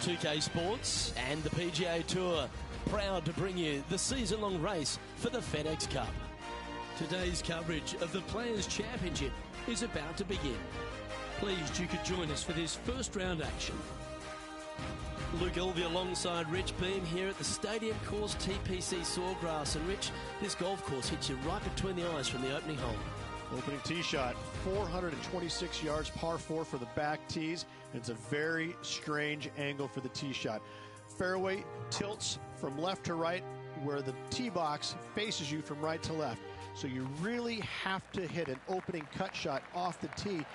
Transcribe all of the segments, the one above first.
2K Sports and the PGA Tour, proud to bring you the season-long race for the FedEx Cup. Today's coverage of the Players' Championship is about to begin. Pleased you could join us for this first round action. Luke Elvey alongside Rich Beam here at the Stadium Course TPC Sawgrass. And Rich, this golf course hits you right between the eyes from the opening hole. Opening tee shot, 426 yards, par 4 for the back tees. It's a very strange angle for the tee shot. Fairway tilts from left to right, where the tee box faces you from right to left. So you really have to hit an opening cut shot off the tee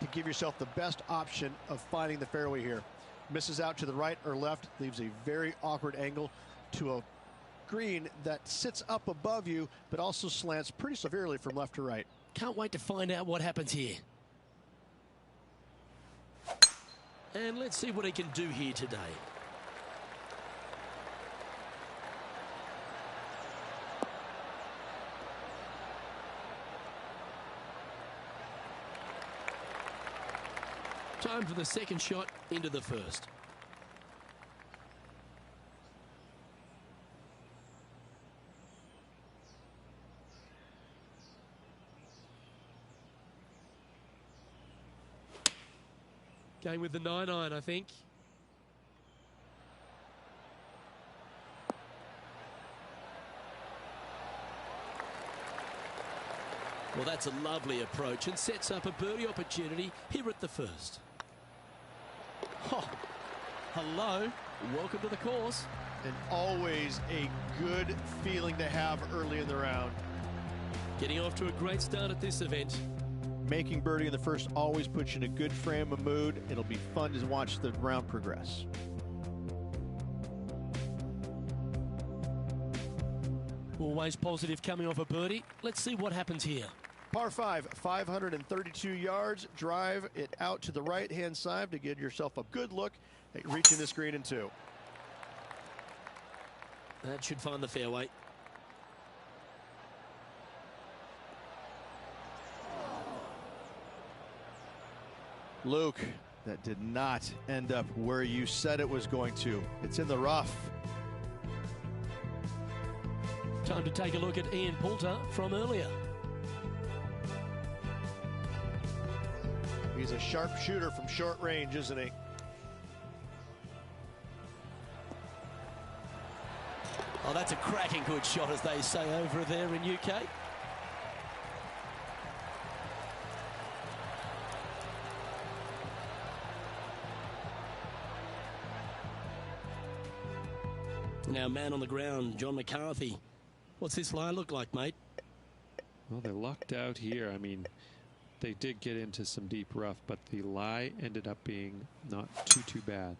to give yourself the best option of finding the fairway here. Misses out to the right or left, leaves a very awkward angle to a green that sits up above you, but also slants pretty severely from left to right. Can't wait to find out what happens here. And let's see what he can do here today. Time for the second shot into the first. Going with the 9-iron, I think. Well, that's a lovely approach and sets up a birdie opportunity here at the first. Oh, hello, welcome to the course. And always a good feeling to have early in the round. Getting off to a great start at this event. Making birdie in the first always puts you in a good frame of mood. It'll be fun to watch the round progress. Always positive coming off a birdie. Let's see what happens here. Par 5, 532 yards. Drive it out to the right-hand side to give yourself a good look at reaching this green in 2. That should find the fairway. Luke, that did not end up where you said it was going to. It's in the rough. Time to take a look at Ian Poulter from earlier. He's a sharp shooter from short range, isn't he? Oh, that's a cracking good shot, as they say over there in UK. Now, man on the ground, John McCarthy. What's this lie look like, mate? Well, they lucked out here. I mean, they did get into some deep rough, but the lie ended up being not too bad.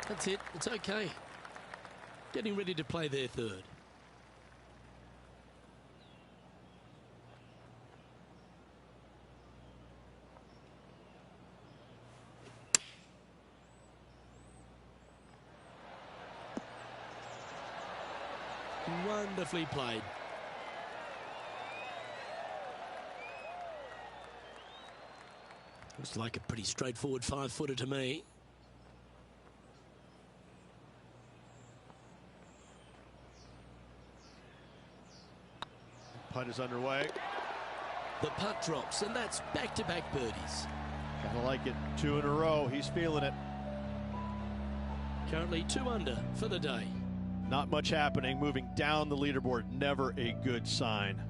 That's it. It's okay. Getting ready to play their third. Wonderfully played. Looks like a pretty straightforward 5-footer to me. Putt is underway. The putt drops, and that's back-to-back birdies. Kinda like it. 2 in a row. He's feeling it. Currently 2 under for the day. Not much happening. Moving down the leaderboard. Never a good sign.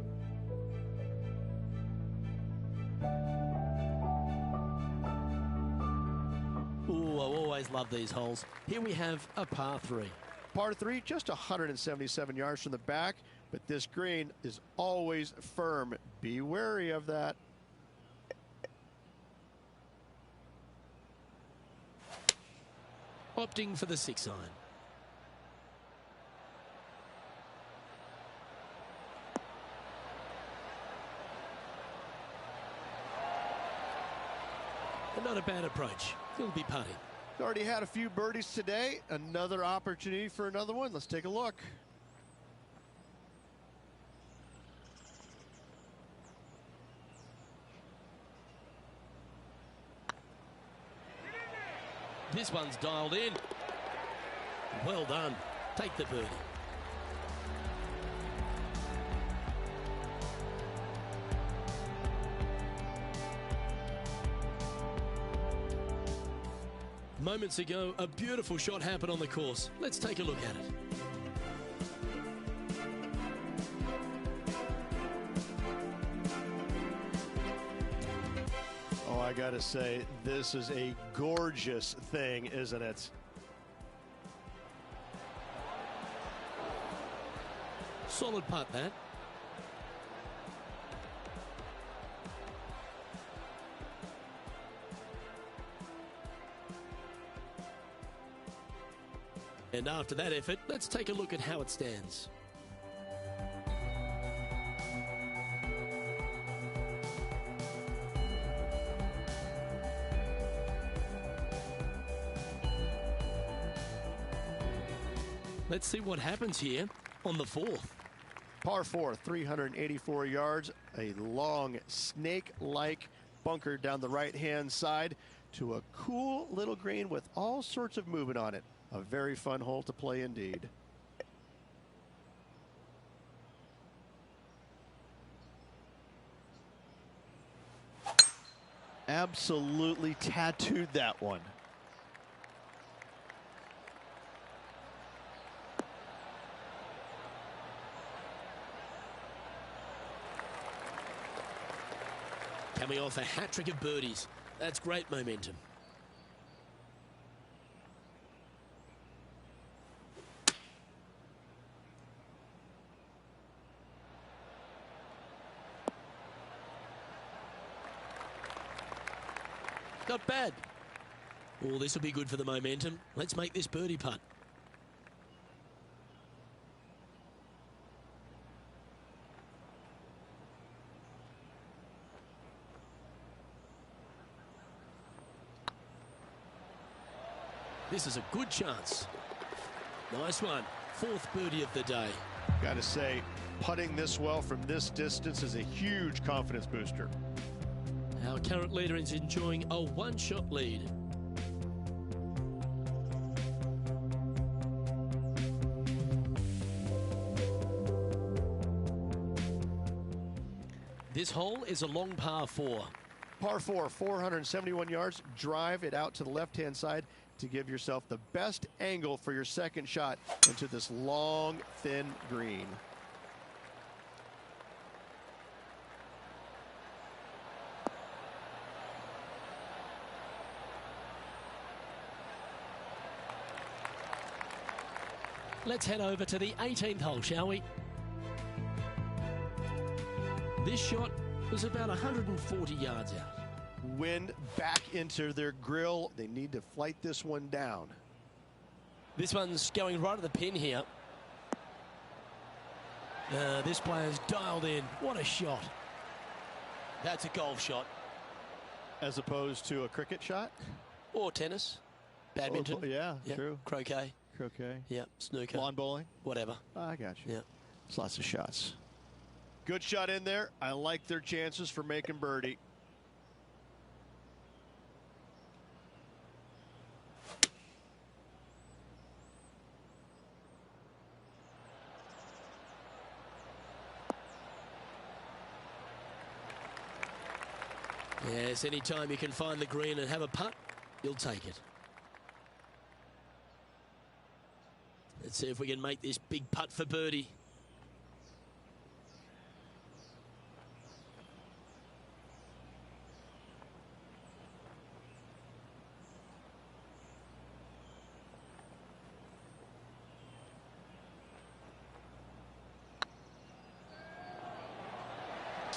Ooh, I always love these holes. Here we have a par 3. Par 3, just 177 yards from the back, but this green is always firm. Be wary of that. Opting for the 6-iron. Not a bad approach. He'll be putting. He's already had a few birdies today. Another opportunity for another one. Let's take a look. This one's dialed in. Well done. Take the birdie. Moments ago, a beautiful shot happened on the course. Let's take a look at it. Oh, I gotta say, this is a gorgeous thing, isn't it? Solid putt, that. And after that effort, let's take a look at how it stands. Let's see what happens here on the fourth. Par 4, 384 yards, a long snake-like bunker down the right-hand side to a cool little green with all sorts of movement on it. A very fun hole to play indeed. Absolutely tattooed that one. Coming off a hat-trick of birdies. That's great momentum. Not bad. Oh, this will be good for the momentum. Let's make this birdie putt. This is a good chance. Nice one. Fourth birdie of the day. Got to say, putting this well from this distance is a huge confidence booster. Our current leader is enjoying a one-shot lead. This hole is a long par 4. Par 4, 471 yards. Drive it out to the left-hand side to give yourself the best angle for your second shot into this long, thin green. Let's head over to the 18th hole, shall we? This shot was about 140 yards out. Wind back into their grill. They need to flight this one down. This one's going right at the pin here. This player's dialed in. What a shot. That's a golf shot. As opposed to a cricket shot? Or tennis. Badminton. Oh, yeah, yep. True. Croquet. Croquet. Yep. Snooker. Lawn bowling. Whatever. I got you. Yeah. It's lots of shots. Good shot in there. I like their chances for making birdie. Yes, anytime you can find the green and have a putt, you'll take it. Let's see if we can make this big putt for birdie.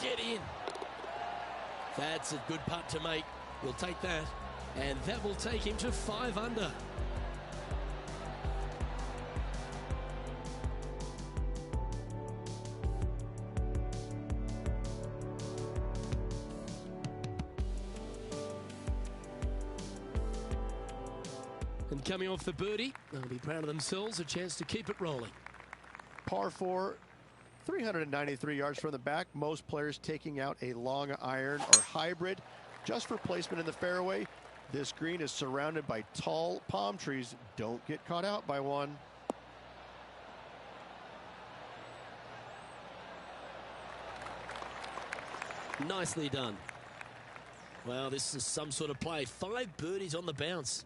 Get in. That's a good putt to make. We'll take that. And that will take him to 5 under. And coming off the birdie, they'll be proud of themselves, a chance to keep it rolling. Par 4, 393 yards from the back. Most players taking out a long iron or hybrid just for placement in the fairway. This green is surrounded by tall palm trees. Don't get caught out by one. Nicely done. Well, this is some sort of play. 5 birdies on the bounce.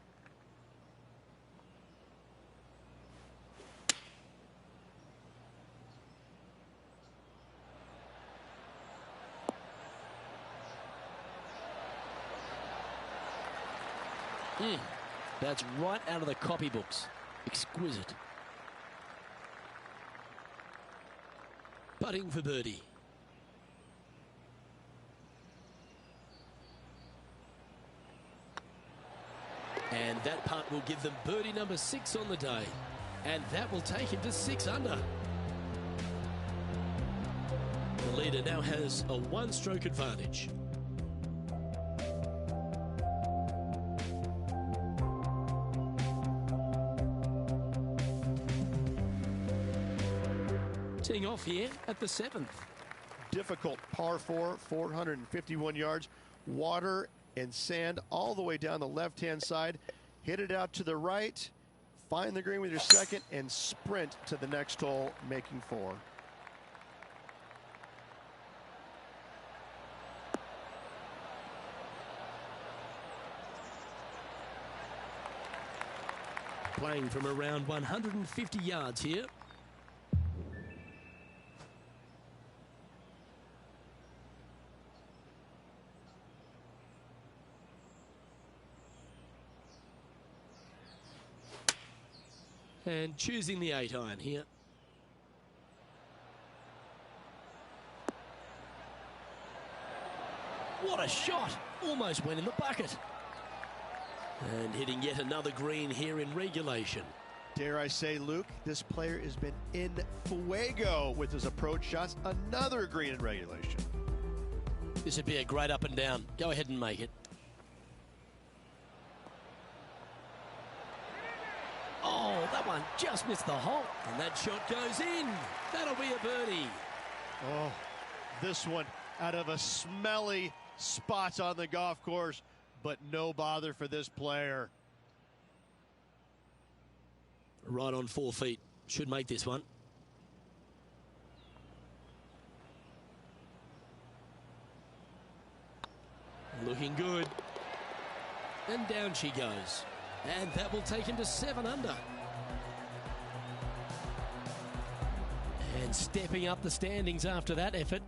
That's right out of the copybooks. Exquisite. Putting for birdie. And that putt will give them birdie number 6 on the day. And that will take him to 6 under. The leader now has a 1-stroke advantage. Teeing off here at the 7th. Difficult par 4, 451 yards. Water and sand all the way down the left-hand side. Hit it out to the right. Find the green with your second and sprint to the next hole, making 4. Playing from around 150 yards here. And choosing the 8-iron here. What a shot! Almost went in the bucket. And hitting yet another green here in regulation. Dare I say, Luke, this player has been in fuego with his approach shots. Another green in regulation. This would be a great up and down. Go ahead and make it. Oh, that one just missed the hole. And that shot goes in. That'll be a birdie. Oh, this one out of a smelly spot on the golf course, but no bother for this player. Right on 4 feet. Should make this one. Looking good. And down she goes. And that will take him to 7 under. And stepping up the standings after that effort.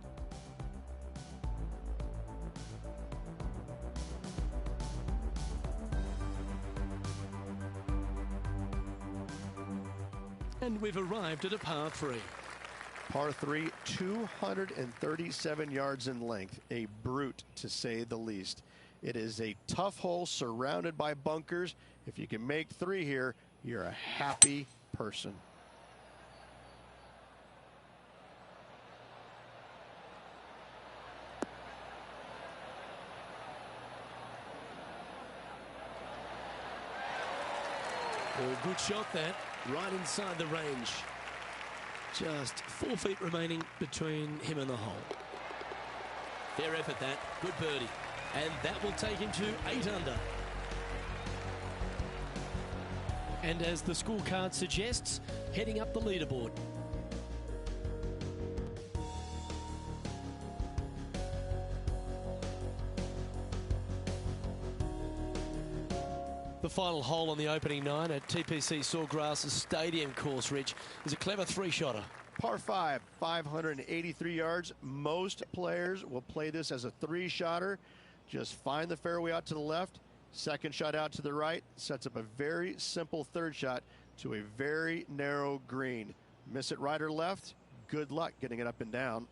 And we've arrived at a par 3. Par 3, 237 yards in length. A brute, to say the least. It is a tough hole surrounded by bunkers. If you can make 3 here, you're a happy person. Well, good shot that, right inside the range. Just 4 feet remaining between him and the hole. Fair effort that, good birdie. And that will take him to 8 under. And as the scorecard suggests, heading up the leaderboard. The final hole on the opening 9 at TPC Sawgrass Stadium course, Rich, is a clever 3-shotter. Par 5, 583 yards. Most players will play this as a 3-shotter. Just find the fairway out to the left, second shot out to the right, sets up a very simple 3rd shot to a very narrow green. Miss it right or left, good luck getting it up and down.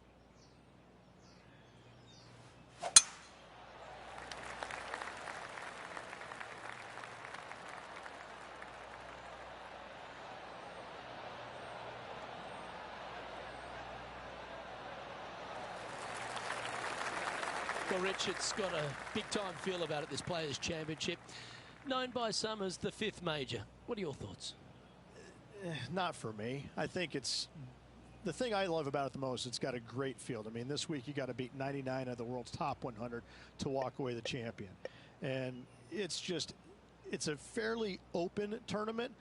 Well, Rich, it's got a big-time feel about it, this Players' Championship. Known by some as the 5th major. What are your thoughts? Not for me. I think it's the thing I love about it the most. It's got a great field. I mean, this week you got to beat 99 of the world's top 100 to walk away the champion. And it's a fairly open tournament,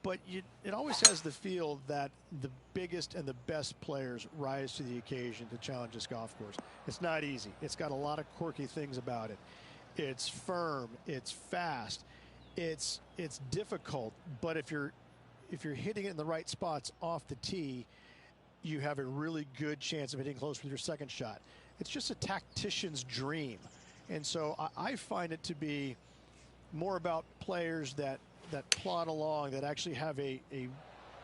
but it always has the feel that the biggest and the best players rise to the occasion to challenge this golf course. It's not easy. It's got a lot of quirky things about it. It's firm, it's fast, it's difficult, but if you're hitting it in the right spots off the tee, you have a really good chance of hitting close with your second shot. It's just a tactician's dream. And so I find it to be more about players that plod along, that actually have a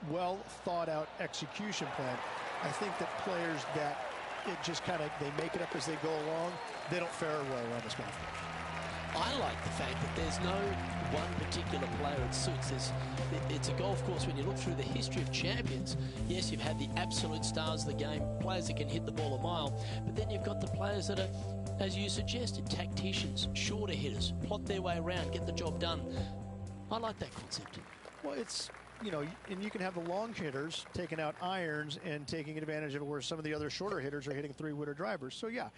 well thought out execution plan. I think that players that it just kind of, they make it up as they go along, they don't fare well around this golf course. I like the fact that there's no one particular player it suits. It's a golf course, when you look through the history of champions, yes, you've had the absolute stars of the game, players that can hit the ball a mile, but then you've got the players that are, as you suggested, tacticians, shorter hitters, plot their way around, get the job done. I like that concept. Well, it's, you know, and you can have the long hitters taking out irons and taking advantage of it, where some of the other shorter hitters are hitting three-wooder drivers. So, yeah,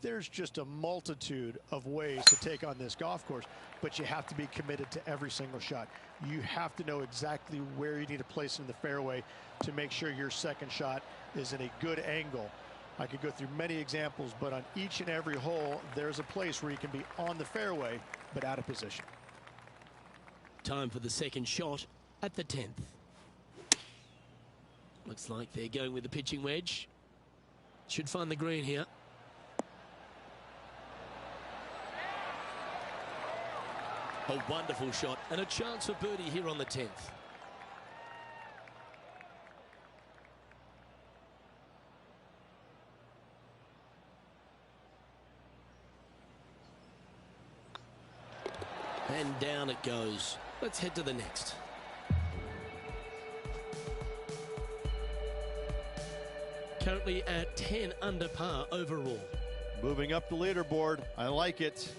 there's just a multitude of ways to take on this golf course, but you have to be committed to every single shot. You have to know exactly where you need to place it in the fairway to make sure your second shot is in a good angle. I could go through many examples, but on each and every hole, there's a place where you can be on the fairway, but out of position. Time for the second shot at the 10th. Looks like they're going with the pitching wedge. Should find the green here. A wonderful shot and a chance for birdie here on the 10th. And down it goes. Let's head to the next. Currently at 10 under par overall. Moving up the leaderboard. I like it.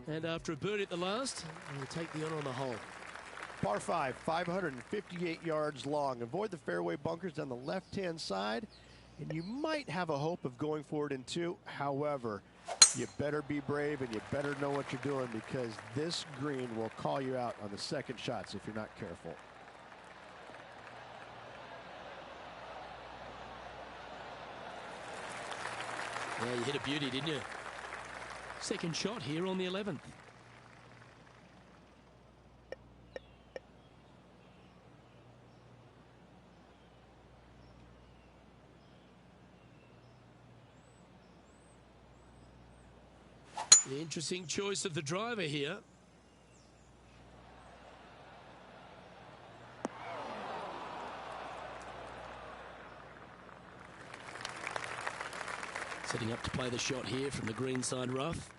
And after a birdie at the last, we'll take the honor on the hole. Par 5, 558 yards long. Avoid the fairway bunkers down the left-hand side, and you might have a hope of going for it in two. However, you better be brave and you better know what you're doing, because this green will call you out on the second shots if you're not careful. Yeah, you hit a beauty, didn't you? Second shot here on the 11th. The interesting choice of the driver here. Setting up to play the shot here from the greenside rough.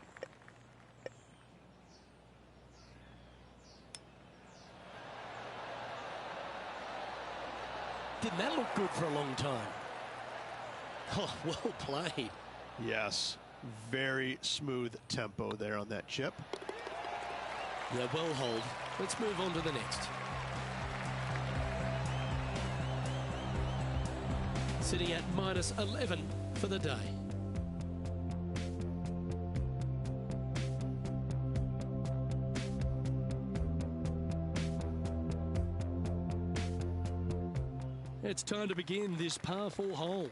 Didn't that look good for a long time? Oh, well played. Yes, very smooth tempo there on that chip. Yeah, well hold. Let's move on to the next. Sitting at minus 11 for the day. It's time to begin this par 4 hole.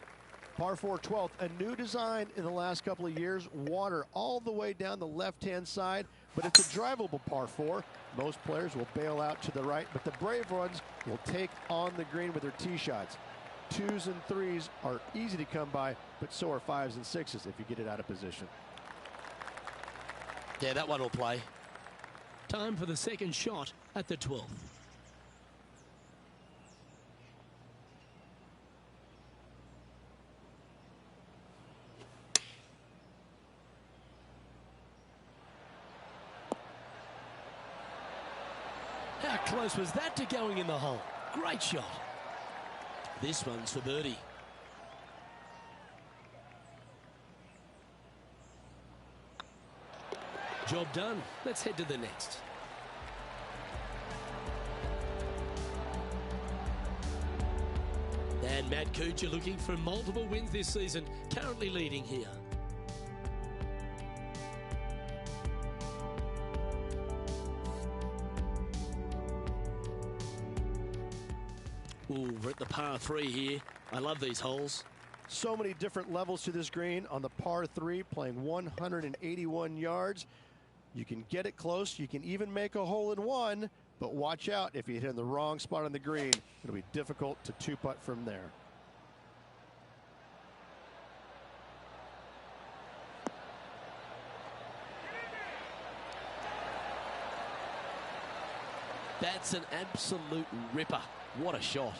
Par 4 12th, a new design in the last couple of years. Water all the way down the left-hand side, but it's a drivable par 4. Most players will bail out to the right, but the brave ones will take on the green with their tee shots. 2s and 3s are easy to come by, but so are 5s and 6s if you get it out of position. Yeah, that one will play. Time for the second shot at the 12th. How close was that to going in the hole? Great shot. This one's for birdie. Job done. Let's head to the next. And Matt Kuchar looking for multiple wins this season, currently leading here. Ooh, we're at the par 3 here. I love these holes. So many different levels to this green on the par 3, playing 181 yards. You can get it close. You can even make a hole in one, but watch out. If you hit in the wrong spot on the green, it'll be difficult to two-putt from there. That's an absolute ripper. What a shot.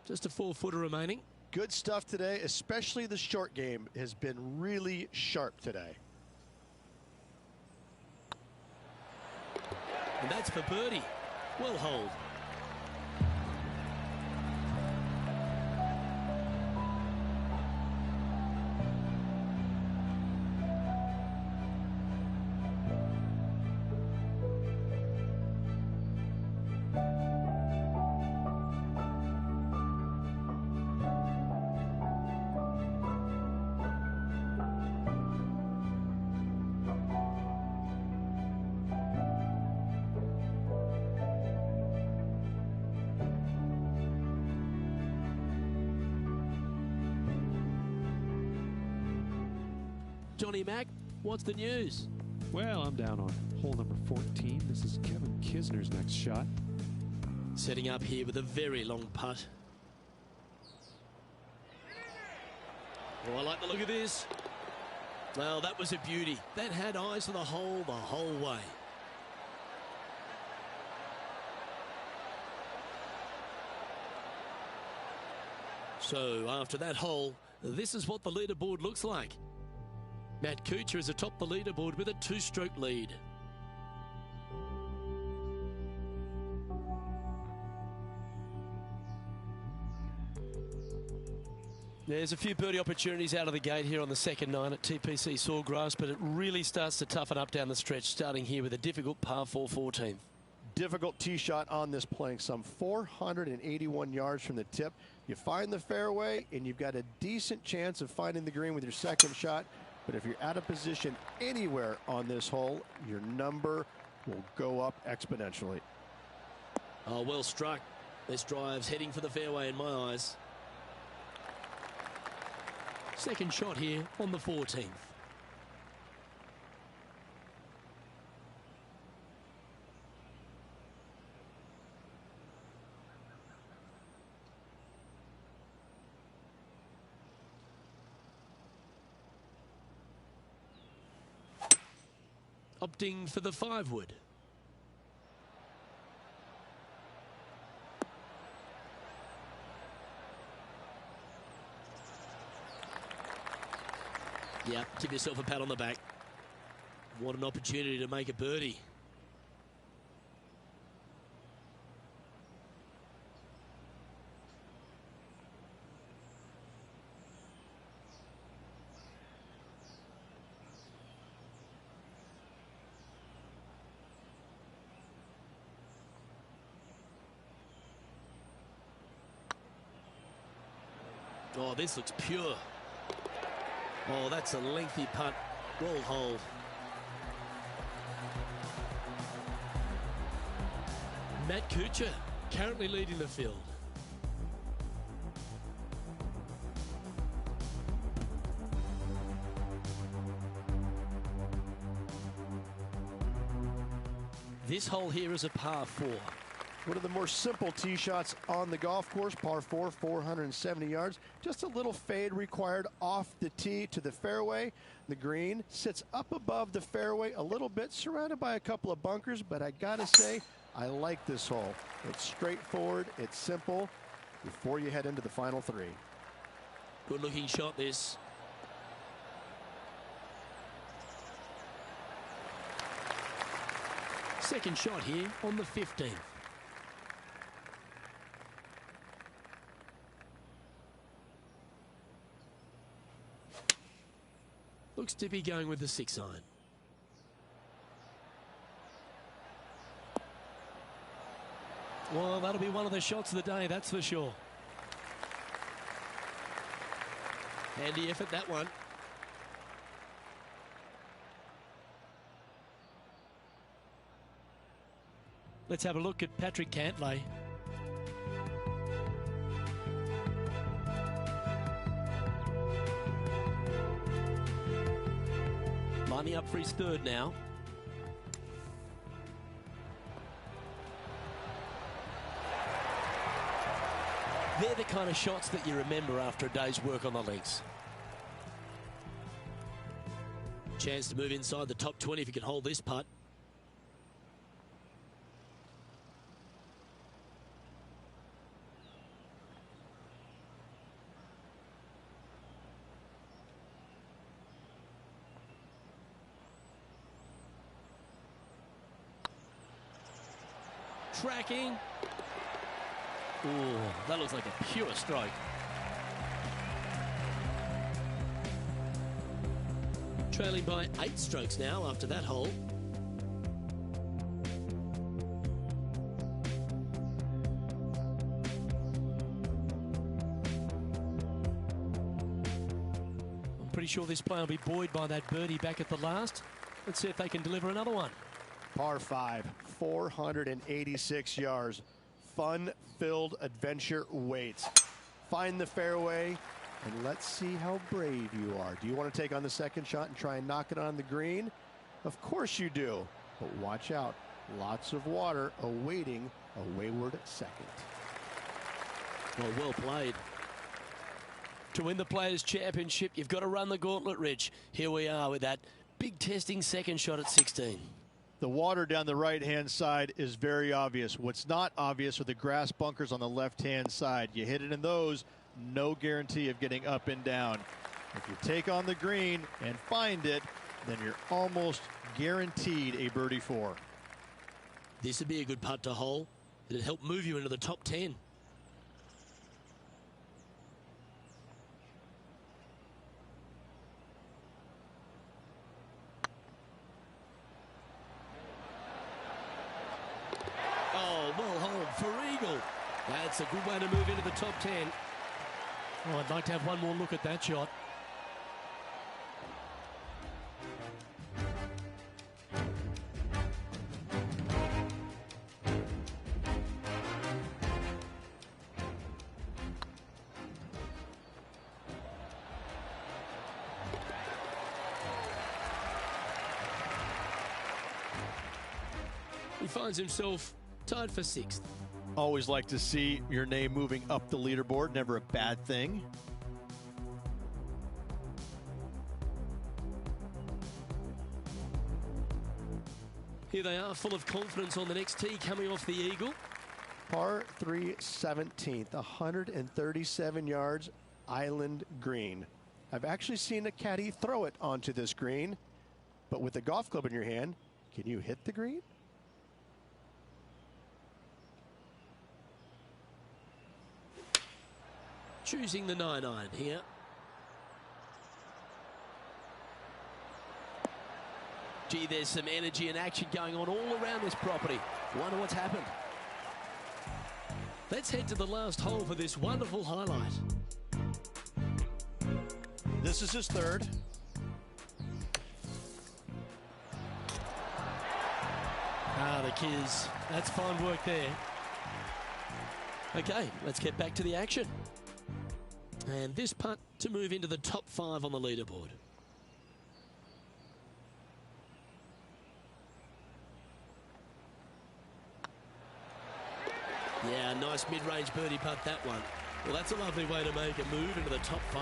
Just a 4-footer remaining. Good stuff today, especially the short game has been really sharp today. And that's for birdie. Well holed. Johnny Mack, what's the news? Well, I'm down on hole number 14. This is Kevin Kisner's next shot. Setting up here with a very long putt. Oh, I like the look of this. Well, that was a beauty. That had eyes for the whole way. So after that hole, this is what the leaderboard looks like. Matt Kuchar is atop the leaderboard with a 2-stroke lead. There's a few birdie opportunities out of the gate here on the second 9 at TPC Sawgrass, but it really starts to toughen up down the stretch, starting here with a difficult par 4 14th. Difficult tee shot on this, playing some 481 yards from the tip. You find the fairway, and you've got a decent chance of finding the green with your second shot. But if you're out of position anywhere on this hole, your number will go up exponentially. Oh, well struck. This drive's heading for the fairway in my eyes. Second shot here on the 14th. Opting for the 5-wood. Yeah, give yourself a pat on the back. What an opportunity to make a birdie. Oh, this looks pure. Oh, that's a lengthy putt. Well holed. Matt Kuchar currently leading the field. This hole here is a par 4. One of the more simple tee shots on the golf course, par 4, 470 yards. Just a little fade required off the tee to the fairway. The green sits up above the fairway a little bit, surrounded by a couple of bunkers, but I gotta say, I like this hole. It's straightforward, it's simple, before you head into the final 3. Good looking shot this. Second shot here on the 15th. Looks to be going with the 6-iron. Well, that'll be one of the shots of the day, that's for sure. Handy effort, that one. Let's have a look at Patrick Cantlay. Lining up for his third now. They're the kind of shots that you remember after a day's work on the links. Chance to move inside the top 20 if he can hold this putt. Tracking. Ooh, that looks like a pure strike. Trailing by 8 strokes now after that hole. I'm pretty sure this player will be buoyed by that birdie back at the last. Let's see if they can deliver another one. Par 5, 486 yards. Fun-filled adventure waits. Find the fairway, and let's see how brave you are. Do you want to take on the second shot and try and knock it on the green? Of course you do, but watch out. Lots of water awaiting a wayward second. Well played. To win the Players' Championship, you've got to run the gauntlet, Rich. Here we are with that big testing second shot at 16. The water down the right-hand side is very obvious. What's not obvious are the grass bunkers on the left-hand side. You hit it in those, no guarantee of getting up and down. If you take on the green and find it, then you're almost guaranteed a birdie 4. This would be a good putt to hole. It'd help move you into the top 10. Well hold for eagle. That's a good way to move into the top 10. Oh, I'd like to have one more look at that shot. He finds himself tied for 6th. Always like to see your name moving up the leaderboard. Never a bad thing. Here they are, full of confidence on the next tee, coming off the eagle. Par 3 17th, 137 yards, island green. I've actually seen a caddy throw it onto this green, but with a golf club in your hand, can you hit the green? Choosing the 9-iron here. Gee, there's some energy and action going on all around this property. Wonder what's happened. Let's head to the last hole for this wonderful highlight. This is his third. Ah, the Kiz. That's fine work there. Okay, let's get back to the action. And this putt to move into the top 5 on the leaderboard. Yeah, nice mid-range birdie putt, that one. Well, that's a lovely way to make a move into the top 5.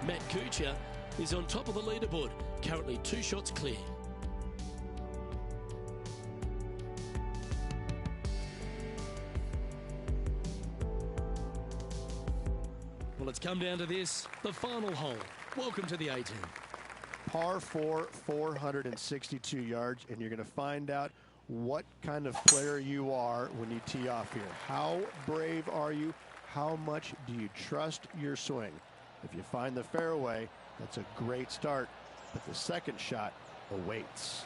Matt Kuchar is on top of the leaderboard, currently 2 shots clear. Well, it's come down to this, the final hole. Welcome to the 18. Par 4, 462 yards, and you're going to find out what kind of player you are when you tee off here. How brave are you? How much do you trust your swing? If you find the fairway, that's a great start, but the second shot awaits.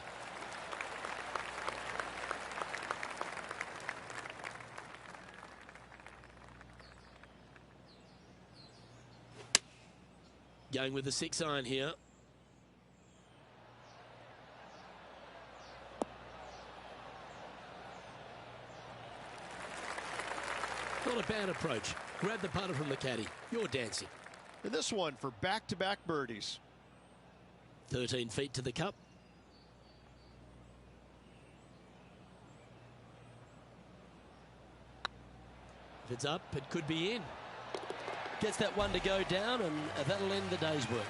Going with the 6-iron here. Not a bad approach. Grab the putter from the caddy. You're dancing. And this one for back-to-back birdies. 13 feet to the cup. If it's up, it could be in. Gets that one to go down, and that'll end the day's work.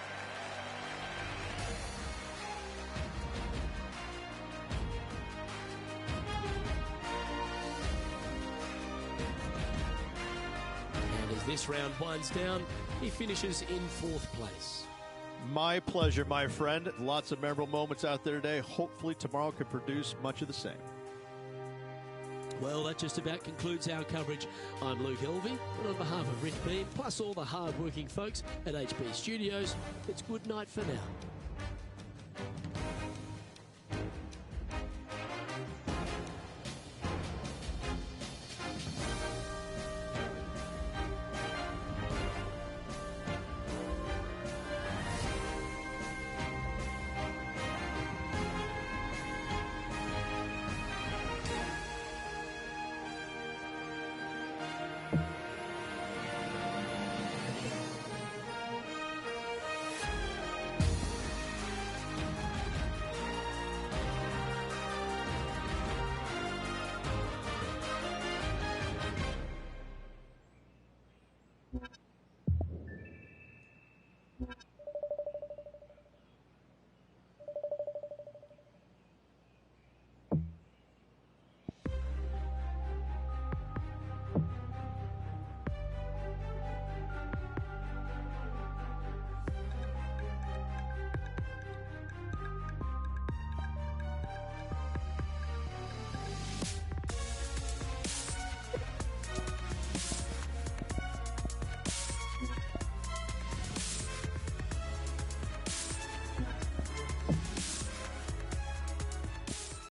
And as this round winds down, he finishes in 4th place. My pleasure, my friend. Lots of memorable moments out there today. Hopefully tomorrow can produce much of the same. Well, that just about concludes our coverage. I'm Luke Elvey, and on behalf of Rick Bean, plus all the hard-working folks at HB Studios, it's good night for now.